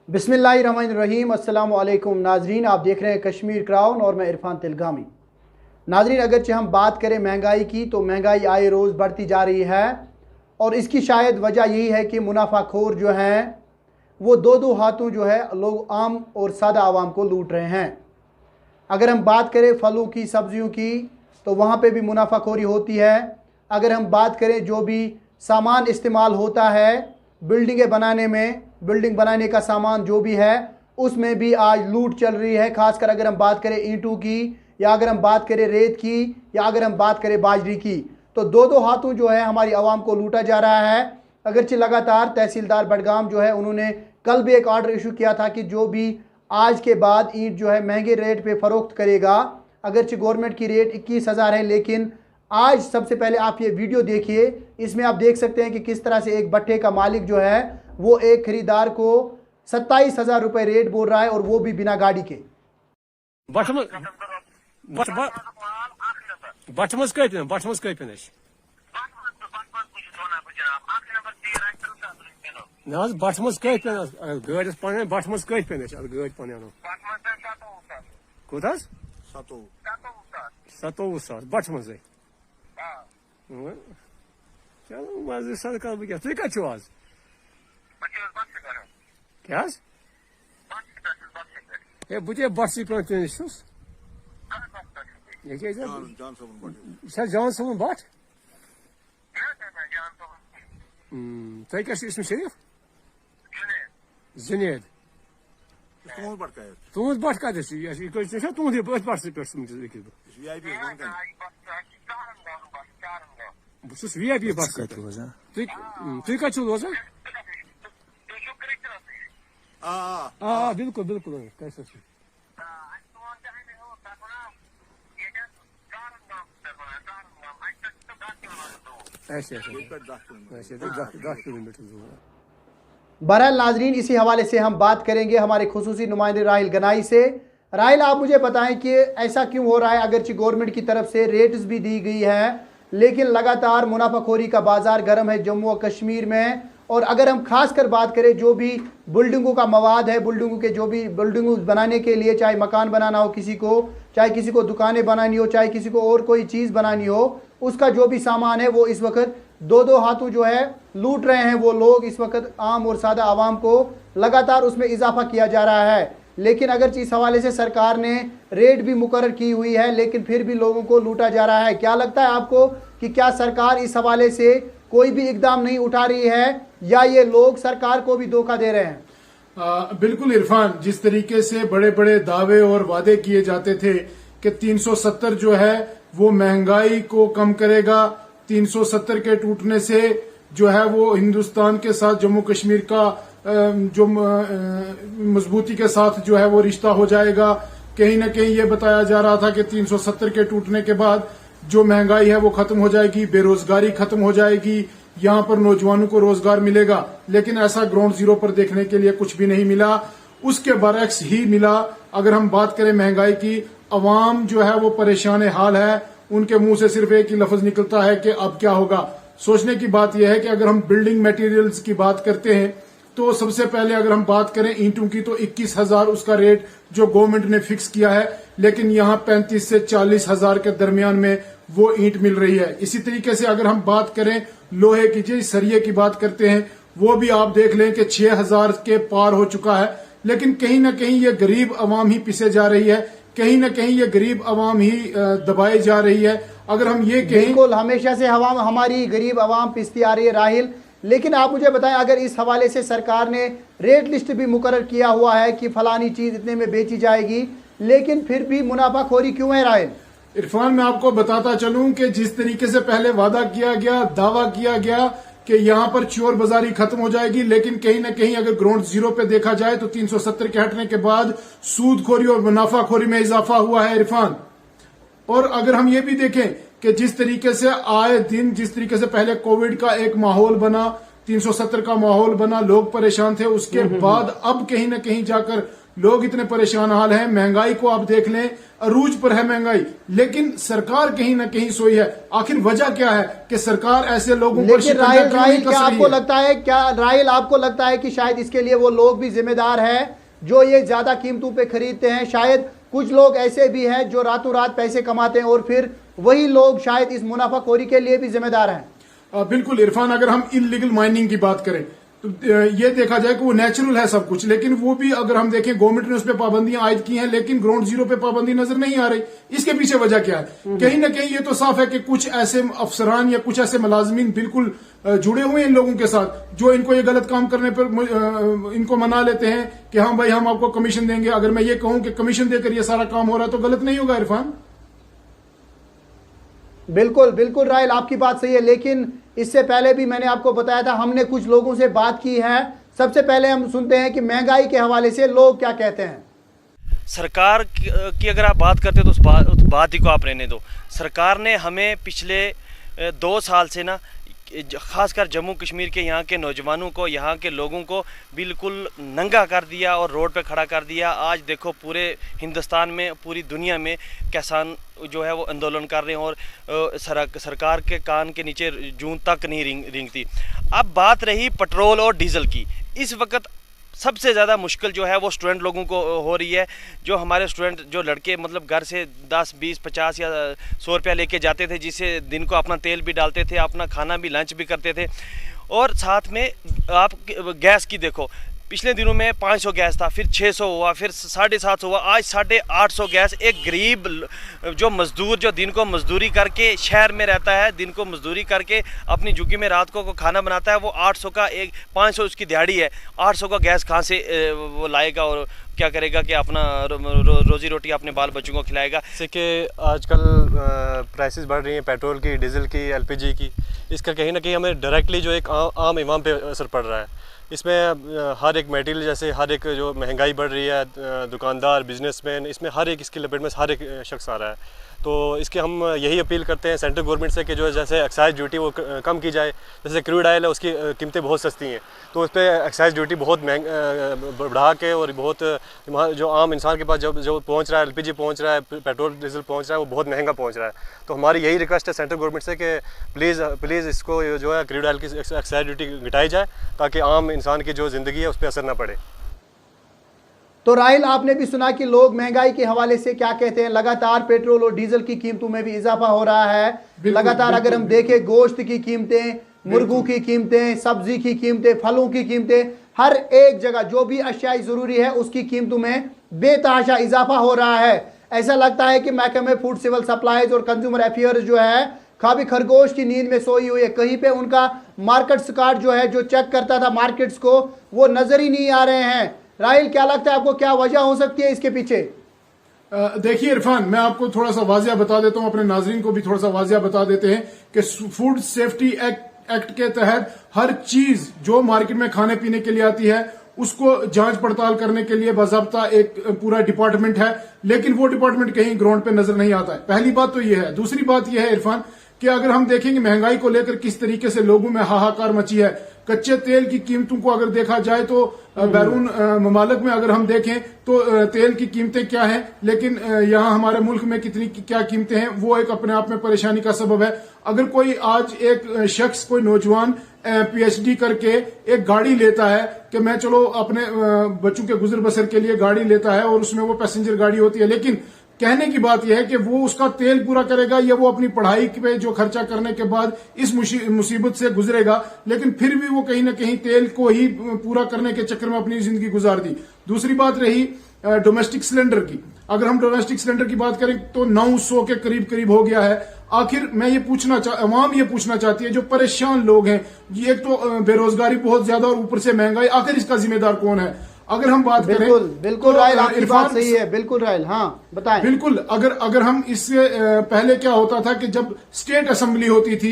बिस्मिल्लाहिर्रहमानिर्रहीम। अस्सलाम वालेकुम नाजरीन, आप देख रहे हैं कश्मीर क्राउन और मैं इरफान तिलगामी। नाजरीन, अगरचे हम बात करें महंगाई की तो महंगाई आए रोज़ बढ़ती जा रही है और इसकी शायद वजह यही है कि मुनाफाखोर जो हैं वो दो हाथों जो है लोग आम और सादा आवाम को लूट रहे हैं। अगर हम बात करें फलों की, सब्जियों की, तो वहाँ पे भी मुनाफाखोरी होती है। अगर हम बात करें जो भी सामान इस्तेमाल होता है बिल्डिंगें बनाने में, बिल्डिंग बनाने का सामान जो भी है उसमें भी आज लूट चल रही है। खासकर अगर हम बात करें ईंटों की, या अगर हम बात करें रेत की, या अगर हम बात करें बाजरी की, तो दो हाथों जो है हमारी आवाम को लूटा जा रहा है। अगरचे लगातार तहसीलदार बडगाम जो है उन्होंने कल भी एक ऑर्डर इशू किया था कि जो भी आज के बाद ईंट जो है महंगे रेट पे फ़रोख्त करेगा, अगरचे गवर्नमेंट की रेट 21,000 है, लेकिन आज सबसे पहले आप ये वीडियो देखिए। इसमें आप देख सकते हैं कि किस तरह से एक भट्टे का मालिक जो है वो एक खरीदार को 27,000 रुपए रेट बोल रहा है और वो भी बिना गाड़ी के। बट मज गाड़ी पे बट मज कत पे गाड़ी पे कूत 17,000 बट मज चलो मजे सर कर क्या तुम कत आज क्या बे बस पे जान सोन बट तुम क्या शरीफ जुनेद तुहद बट कत तुहद बट पे VIP बस तुम कत रोजान बिल्कुल बिल्कुल बहरहाल नाजरीन, इसी हवाले से हम बात करेंगे हमारे खुसूसी नुमाइंदे राहिल गनाई से। राहिल, आप मुझे बताएं कि ऐसा क्यों हो रहा है? अगरचे गवर्नमेंट की तरफ से रेट्स भी दी गई है लेकिन लगातार मुनाफाखोरी का बाजार गर्म है जम्मू और कश्मीर में। और अगर हम खास कर बात करें जो भी बिल्डिंगों का मवाद है, बिल्डिंगों के जो भी बिल्डिंगों बनाने के लिए, चाहे मकान बनाना हो किसी को, चाहे किसी को दुकानें बनानी हो, चाहे किसी को और कोई चीज़ बनानी हो, उसका जो भी सामान है वो इस वक्त दो हाथों जो है लूट रहे हैं वो लोग। इस वक्त आम और सादा आवाम को लगातार उसमें इजाफा किया जा रहा है। लेकिन अगर इस हवाले से सरकार ने रेट भी मुकर्रर की हुई है लेकिन फिर भी लोगों को लूटा जा रहा है। क्या लगता है आपको कि क्या सरकार इस हवाले से कोई भी इकदाम नहीं उठा रही है या ये लोग सरकार को भी धोखा दे रहे हैं? बिल्कुल इरफान, जिस तरीके से बड़े बड़े दावे और वादे किए जाते थे कि 370 जो है वो महंगाई को कम करेगा, 370 के टूटने से जो है वो हिंदुस्तान के साथ जम्मू कश्मीर का जो मजबूती के साथ जो है वो रिश्ता हो जाएगा। कहीं ना कहीं ये बताया जा रहा था कि 370 के टूटने के बाद जो महंगाई है वो खत्म हो जाएगी, बेरोजगारी खत्म हो जाएगी, यहाँ पर नौजवानों को रोजगार मिलेगा। लेकिन ऐसा ग्राउंड जीरो पर देखने के लिए कुछ भी नहीं मिला, उसके बरक्स ही मिला। अगर हम बात करें महंगाई की, अवाम जो है वो परेशान हाल है, उनके मुंह से सिर्फ एक ही लफ्ज निकलता है कि अब क्या होगा। सोचने की बात यह है कि अगर हम बिल्डिंग मटेरियल्स की बात करते हैं तो सबसे पहले अगर हम बात करें ईंटों की तो 21,000 उसका रेट जो गवर्नमेंट ने फिक्स किया है, लेकिन यहाँ 35 से 40,000 के दरमियान में वो ईंट मिल रही है। इसी तरीके से अगर हम बात करें लोहे की, जी सरिये की बात करते हैं, वो भी आप देख लें कि 6,000 के पार हो चुका है। लेकिन कहीं ना कहीं ये गरीब आवाम ही पिसे जा रही है, कहीं ना कहीं ये गरीब आवाम ही दबाई जा रही है। अगर हम ये कहें, बिल्कुल हमेशा से हमारी गरीब आवाम पिसती आ रही है राहिल। लेकिन आप मुझे बताएं, अगर इस हवाले से सरकार ने रेट लिस्ट भी मुकर्रर किया हुआ है कि फलानी चीज इतने में बेची जाएगी, लेकिन फिर भी मुनाफाखोरी क्यों है राहिल? इरफान, मैं आपको बताता चलूं कि जिस तरीके से पहले वादा किया गया, दावा किया गया कि यहाँ पर चोर बाजारी खत्म हो जाएगी, लेकिन कहीं ना कहीं अगर ग्राउंड जीरो पे देखा जाए तो 370 के हटने के बाद सूदखोरी और मुनाफाखोरी में इजाफा हुआ है इरफान। और अगर हम ये भी देखें कि जिस तरीके से आए दिन, जिस तरीके से पहले कोविड का एक माहौल बना, 370 का माहौल बना, लोग परेशान थे, उसके बाद अब कहीं ना कहीं जाकर लोग इतने परेशान हाल हैं, महंगाई को आप देख लें, अरूज पर है महंगाई, लेकिन सरकार कहीं ना कहीं सोई है। आखिर वजह क्या है कि सरकार ऐसे लोगों पर शिकंजा क्यों नहीं कस रही है? राहिल आपको लगता है कि शायद इसके लिए वो लोग भी जिम्मेदार है जो ये ज्यादा कीमतों पे खरीदते हैं? शायद कुछ लोग ऐसे भी हैं जो रातों रात पैसे कमाते हैं और फिर वही लोग शायद इस मुनाफाखोरी के लिए भी जिम्मेदार हैं। बिल्कुल इरफान, अगर हम इलीगल माइनिंग की बात करें तो ये देखा जाए कि वो नेचुरल है सब कुछ, लेकिन वो भी अगर हम देखें गवर्नमेंट ने उस पर पाबंदियां आयद की हैं, लेकिन ग्राउंड जीरो पे पाबंदी नजर नहीं आ रही। इसके पीछे वजह क्या है? कहीं ना कहीं ये तो साफ है कि कुछ ऐसे अफसरान या कुछ ऐसे मुलाजमीन बिल्कुल जुड़े हुए हैं इन लोगों के साथ, जो इनको ये गलत काम करने पर इनको मना लेते हैं कि हाँ भाई हम आपको कमीशन देंगे। अगर मैं ये कहूं कि कमीशन देकर ये सारा काम हो रहा है तो गलत नहीं होगा इरफान? बिल्कुल बिल्कुल राहिल, आपकी बात सही है, लेकिन इससे पहले भी मैंने आपको बताया था, हमने कुछ लोगों से बात की है। सबसे पहले हम सुनते हैं कि महंगाई के हवाले से लोग क्या कहते हैं। सरकार की अगर आप बात करते हैं तो उस बात ही को आप रहने दो। सरकार ने हमें पिछले 2 साल से ना, ख़ासकर जम्मू कश्मीर के यहाँ के नौजवानों को, यहाँ के लोगों को बिल्कुल नंगा कर दिया और रोड पे खड़ा कर दिया। आज देखो पूरे हिंदुस्तान में, पूरी दुनिया में किसान जो है वो आंदोलन कर रहे हैं और सरकार के कान के नीचे जूं तक नहीं रेंगती। अब बात रही पेट्रोल और डीजल की, इस वक्त सबसे ज़्यादा मुश्किल जो है वो स्टूडेंट लोगों को हो रही है। जो हमारे स्टूडेंट, जो लड़के मतलब घर से 10, 20, 50 या 100 रुपया लेके जाते थे, जिससे दिन को अपना तेल भी डालते थे, अपना खाना भी, लंच भी करते थे, और साथ में आप गैस की देखो, पिछले दिनों में 500 गैस था, फिर 600 हुआ, फिर 750 हुआ, आज 850 गैस। एक गरीब जो मजदूर, जो दिन को मजदूरी करके शहर में रहता है, दिन को मजदूरी करके अपनी झुग्गी में रात को खाना बनाता है, वो 800 का 500 उसकी दिहाड़ी है, 800 का गैस कहाँ से वो लाएगा और क्या करेगा कि अपना रोजी रोटी अपने बाल बच्चों को खिलाएगा। जैसे कि आजकल प्राइसेस बढ़ रही हैं पेट्रोल की, डीजल की, एलपीजी की, इसका कहीं ना कहीं हमें डायरेक्टली जो एक आम इमाम पे असर पड़ रहा है। इसमें हर एक मटेरियल, जैसे हर एक जो महंगाई बढ़ रही है, दुकानदार, बिजनेसमैन, इसमें हर एक इसकी लपेट में हर एक शख्स आ रहा है। तो इसके हम यही अपील करते हैं सेंट्रल गवर्नमेंट से कि जो जैसे एक्साइज ड्यूटी वो कम की जाए। जैसे क्रूड ऑयल है, उसकी कीमतें बहुत सस्ती हैं, तो उस पर एक्साइज ड्यूटी बहुत बढ़ा के, और बहुत जो आम इंसान के पास जो पहुंच रहा है, एलपीजी पहुंच रहा है, पेट्रोल डीजल पहुंच रहा है, वो बहुत महंगा पहुंच रहा है। तो हमारी यही रिक्वेस्ट है सेंट्रल गवर्नमेंट से कि प्लीज़ इसको जो है क्रूड ऑयल की एक्साइज ड्यूटी घटाई जाए, ताकि आम इंसान की जो ज़िंदगी है उस पर असर ना पड़े। तो राहिल, आपने भी सुना कि लोग महंगाई के हवाले से क्या कहते हैं। लगातार पेट्रोल और डीजल की कीमतों में भी इजाफा हो रहा है। लगातार अगर हम देखें, गोश्त की कीमतें, मुर्गों की कीमतें, सब्जी की कीमतें, फलों की कीमतें, हर एक जगह जो भी अशियाई ज़रूरी है उसकी कीमतों में बेतहाशा इजाफा हो रहा है। ऐसा लगता है कि महकमे फूड, सिविल सप्लाईज और कंज्यूमर अफेयर्स जो है खाबी खरगोश की नींद में सोई हुई है। कहीं पे उनका मार्केट स्कॉट जो है, जो चेक करता था मार्केट्स को, वो नजर ही नहीं आ रहे हैं। राहिल, क्या लगता है आपको, क्या वजह हो सकती है इसके पीछे? देखिए इरफान, मैं आपको थोड़ा सा वाजिया बता देता हूं, अपने नाजरीन को भी थोड़ा सा वाजिया बता देते हैं कि फूड सेफ्टी एक्ट के तहत हर चीज जो मार्केट में खाने पीने के लिए आती है उसको जांच पड़ताल करने के लिए बाज़ाब्ता एक पूरा डिपार्टमेंट है, लेकिन वो डिपार्टमेंट कहीं ग्राउंड पे नजर नहीं आता है। पहली बात तो ये है। दूसरी बात यह है इरफान कि अगर हम देखेंगे महंगाई को लेकर किस तरीके से लोगों में हाहाकार मची है, कच्चे तेल की कीमतों को अगर देखा जाए तो बैरून ममालिक में अगर हम देखें तो तेल की कीमतें क्या हैं, लेकिन यहाँ हमारे मुल्क में कितनी क्या कीमतें हैं, वो एक अपने आप में परेशानी का सबब है। अगर कोई आज एक शख्स, कोई नौजवान पीएचडी करके एक गाड़ी लेता है कि मैं चलो अपने बच्चों के गुजर बसर के लिए गाड़ी लेता है, और उसमें वो पैसेंजर गाड़ी होती है, लेकिन कहने की बात यह है कि वो उसका तेल पूरा करेगा या वो अपनी पढ़ाई पे जो खर्चा करने के बाद इस मुसीबत से गुजरेगा, लेकिन फिर भी वो कहीं ना कहीं तेल को ही पूरा करने के चक्कर में अपनी जिंदगी गुजार दी। दूसरी बात रही डोमेस्टिक सिलेंडर की। अगर हम डोमेस्टिक सिलेंडर की बात करें तो 900 के करीब हो गया है। आखिर मैं ये अवाम ये पूछना चाहती है, जो परेशान लोग हैं, ये एक तो बेरोजगारी बहुत ज्यादा और ऊपर से महंगाई, आखिर इसका जिम्मेदार कौन है? अगर हम बात करें, बिल्कुल तो राहिल, आपकी बात सही है। बिल्कुल राहिल, हाँ बताएं। बिल्कुल, अगर हम इससे पहले क्या होता था कि जब स्टेट असेंबली होती थी,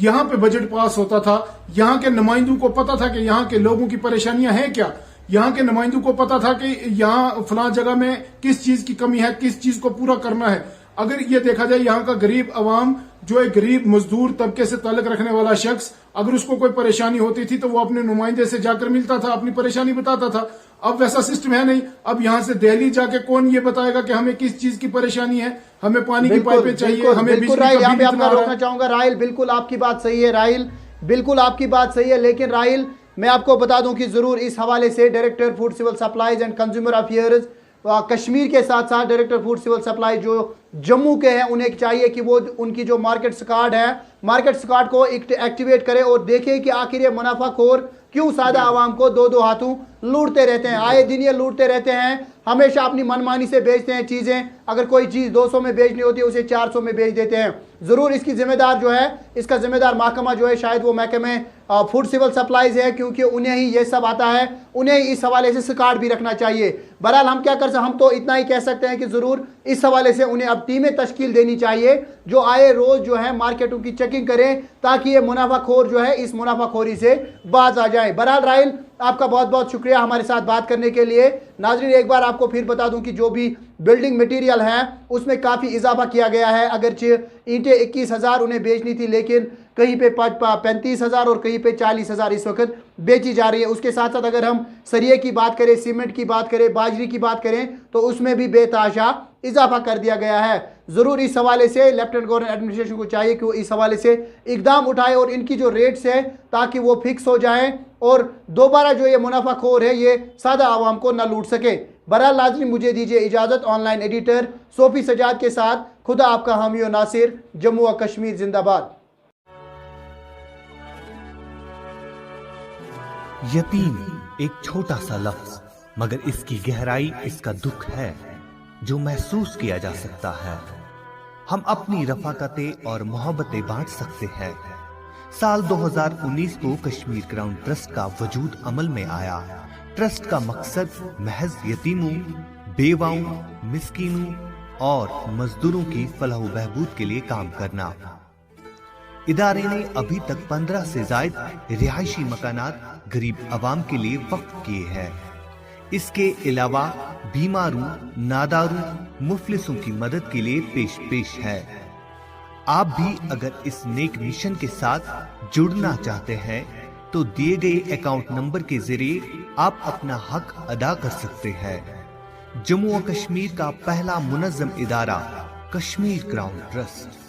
यहाँ पे बजट पास होता था, यहाँ के नुमाइंदों को पता था कि यहाँ के लोगों की परेशानियां हैं क्या, यहाँ के नुमाइंदों को पता था कि यहाँ फलां जगह में किस चीज की कमी है, किस चीज को पूरा करना है। अगर ये देखा जाए, यहाँ का गरीब अवाम, जो एक गरीब मजदूर तबके से ताल्लुक रखने वाला शख्स, अगर उसको कोई परेशानी होती थी तो वो अपने नुमाइंदे से जाकर मिलता था, अपनी परेशानी बताता था। अब वैसा सिस्टम है नहीं। अब यहाँ से दिल्ली जाके कौन ये बताएगा कि हमें किस चीज की परेशानी है, हमें पानी की पाइपें चाहिए, हमें बिजली का राहिल, यहाँ पे बिल आपका इतना आ रहा रोकना है। चाहूंगा। राहिल, बिल्कुल आपकी बात सही है। राहिल, बिल्कुल आपकी बात सही है, लेकिन राहिल मैं आपको बता दूं कि जरूर इस हवाले से director food civil supplies and consumer affairs Kashmir के साथ साथ डायरेक्टर फूड सिविल सप्लाई जो जम्मू के हैं, उन्हें चाहिए कि वो उनकी जो मार्केट स्क्वाड है, मार्केट स्क्वाड को एक्टिवेट करे और देखे कि आखिर ये मुनाफाखोर क्यों सादा आवाम को दो दो हाथों लूटते रहते हैं। आए दिन ये लूटते रहते हैं, हमेशा अपनी मनमानी से बेचते हैं चीज़ें। अगर कोई चीज़ 200 में बेचनी होती है उसे 400 में बेच देते हैं। ज़रूर इसकी जिम्मेदार जो है, इसका जिम्मेदार महकमा जो है, शायद वो महकमे फूड सिविल सप्लाईज है, क्योंकि उन्हें ही ये सब आता है, उन्हें इस हवाले से स्क्वाड भी रखना चाहिए। बहरहाल हम क्या कर सकते, हम तो इतना ही कह सकते हैं कि ज़रूर इस हवाले से उन्हें अब टीमें तश्कील देनी चाहिए जो आए रोज़ जो है मार्केटों की चेकिंग करें, ताकि ये मुनाफाखोर जो है इस मुनाफाखोरी से बाज आ जाए। बहरहाल राहिल, आपका बहुत बहुत शुक्रिया हमारे साथ बात करने के लिए। नाज़रीन, एक बार आपको फिर बता दूं कि जो भी बिल्डिंग मटेरियल है उसमें काफ़ी इजाफा किया गया है। अगरचे ईंटें 21,000 उन्हें बेचनी थी, लेकिन कहीं पे 35,000 और कहीं पे 40,000 इस वक्त बेची जा रही है। उसके साथ साथ अगर हम सरिये की बात करें, सीमेंट की बात करें, बाजरी की बात करें, तो उसमें भी बेतहाशा इजाफा कर दिया गया है। ज़रूर इस हवाले से लेफ्टिनेंट गवर्नर एडमिनिस्ट्रेशन को चाहिए कि वो इस हवाले से इकदाम उठाए और इनकी जो रेट्स है ताकि वो फिक्स हो जाएं और दोबारा जो ये मुनाफाखोर है ये सादा आवाम को न लूट सके। बहरहाल नाज़रीन, मुझे दीजिए इजाज़त। ऑनलाइन एडिटर सोफी सजाद के साथ खुदा आपका हामी और नासिर, जम्मू व कश्मीर जिंदाबाद। यतीम एक छोटा सा लफ्ज, मगर इसकी गहराई इसका दुख है जो महसूस किया जा सकता है। हम अपनी रफाकतें और मोहब्बतें बांट सकते हैं। साल 2019 को कश्मीर क्राउन ट्रस्ट का वजूद अमल में आया। ट्रस्ट का मकसद महज यतीमों, बेवाओं, मिस्कीनों और मजदूरों की फलाह बहबूद के लिए काम करना। इदारे ने अभी तक 15 से ज्यादा रिहायशी मकानात गरीब आवाम के लिए वक्फ किए हैं। इसके अलावा बीमारों, नादारों, मुफलिसों की मदद के लिए पेश है। आप भी अगर इस नेक मिशन के साथ जुड़ना चाहते हैं तो दिए गए अकाउंट नंबर के जरिए आप अपना हक अदा कर सकते हैं। जम्मू और कश्मीर का पहला मुनज़्ज़म इदारा कश्मीर क्राउन ट्रस्ट।